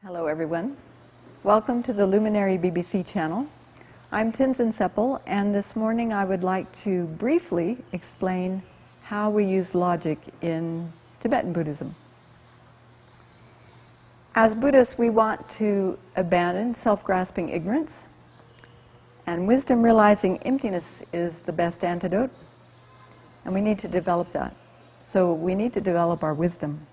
Hello everyone. Welcome to the Luminary BBC channel. I'm Tenzin Tsepal, and this morning I would like to briefly explain how we use logic in Tibetan Buddhism. As Buddhists, we want to abandon self-grasping ignorance, and wisdom realizing emptiness is the best antidote, and we need to develop that. So we need to develop our wisdom.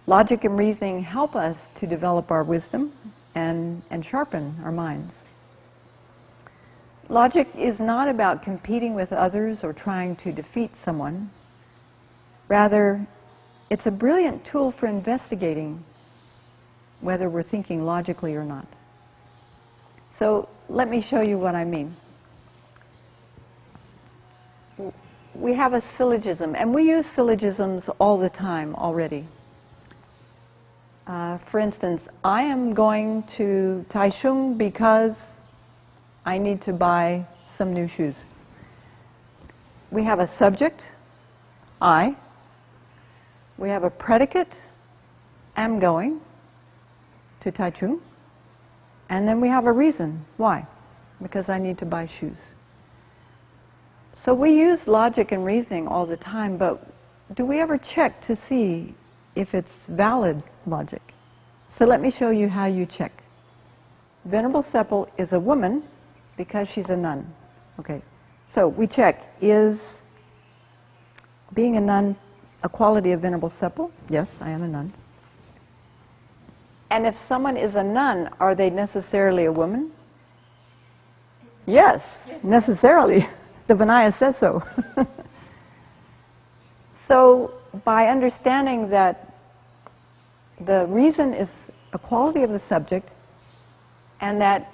Logic and reasoning help us to develop our wisdom and sharpen our minds. Logic is not about competing with others or trying to defeat someone. Rather, it's a brilliant tool for investigating whether we're thinking logically or not. So let me show you what I mean. We have a syllogism, and we use syllogisms all the time already. For instance, I am going to Taichung because I need to buy some new shoes. We have a subject, I. We have a predicate, am going to Taichung. And then we have a reason, why? Because I need to buy shoes. So we use logic and reasoning all the time, but do we ever check to see if it's valid logic? So let me show you how you check. Venerable Tsepal is a woman because she's a nun. Okay, so we check, is being a nun a quality of Venerable Tsepal? Yes, I am a nun. And if someone is a nun, are they necessarily a woman? Yes, necessarily. The Vinaya says so. So by understanding that the reason is a quality of the subject, and that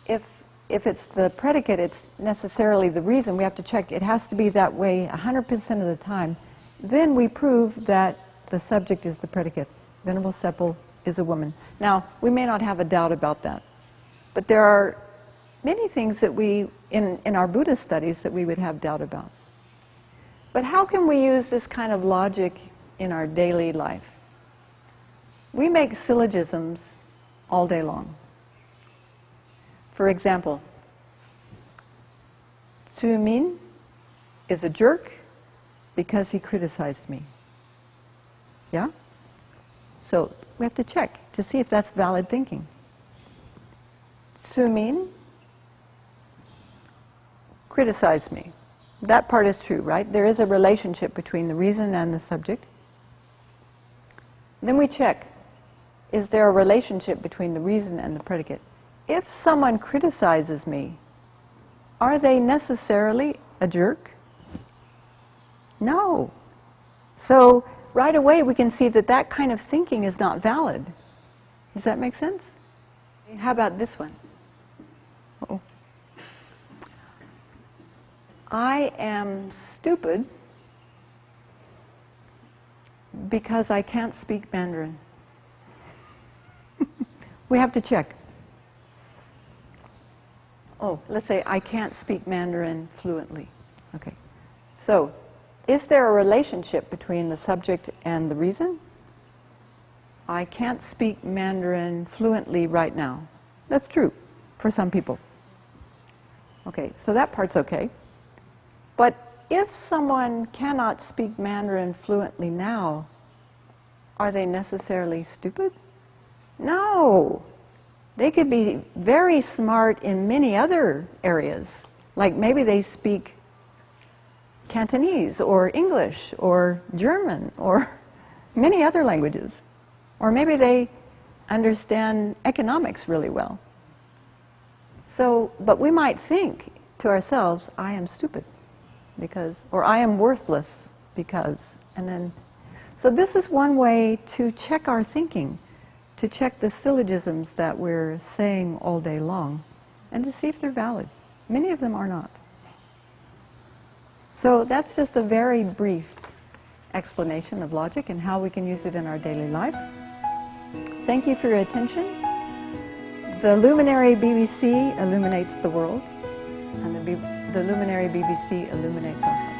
if it's the predicate, it's necessarily the reason, we have to check it has to be that way 100% of the time, then we prove that the subject is the predicate. Venerable Tsepal is a woman. Now, we may not have a doubt about that, but there are many things that we, in our Buddhist studies, that we would have doubt about. But how can we use this kind of logic in our daily life? We make syllogisms all day long. For example, Tzu Min is a jerk because he criticized me. Yeah? So we have to check to see if that's valid thinking. Tzu Min criticized me. That part is true, right? There is a relationship between the reason and the subject. Then we check, is there a relationship between the reason and the predicate? If someone criticizes me, are they necessarily a jerk? No. So right away we can see that that kind of thinking is not valid. Does that make sense? How about this one? Uh-oh. I am stupid because I can't speak Mandarin. We have to check. Oh, let's say I can't speak Mandarin fluently. Okay. So, is there a relationship between the subject and the reason? I can't speak Mandarin fluently right now. That's true for some people. Okay, so that part's okay. But if someone cannot speak Mandarin fluently now, are they necessarily stupid? No. They could be very smart in many other areas. Like maybe they speak Cantonese or English or German or many other languages. Or maybe they understand economics really well. So, but we might think to ourselves, I am stupid because, or I am worthless because, and then, so this is one way to check our thinking, to check the syllogisms that we're saying all day long, and to see if they're valid. Many of them are not. So that's just a very brief explanation of logic and how we can use it in our daily life. Thank you for your attention. The Luminary BBC illuminates the world, and the Luminary BBC illuminates our hearts.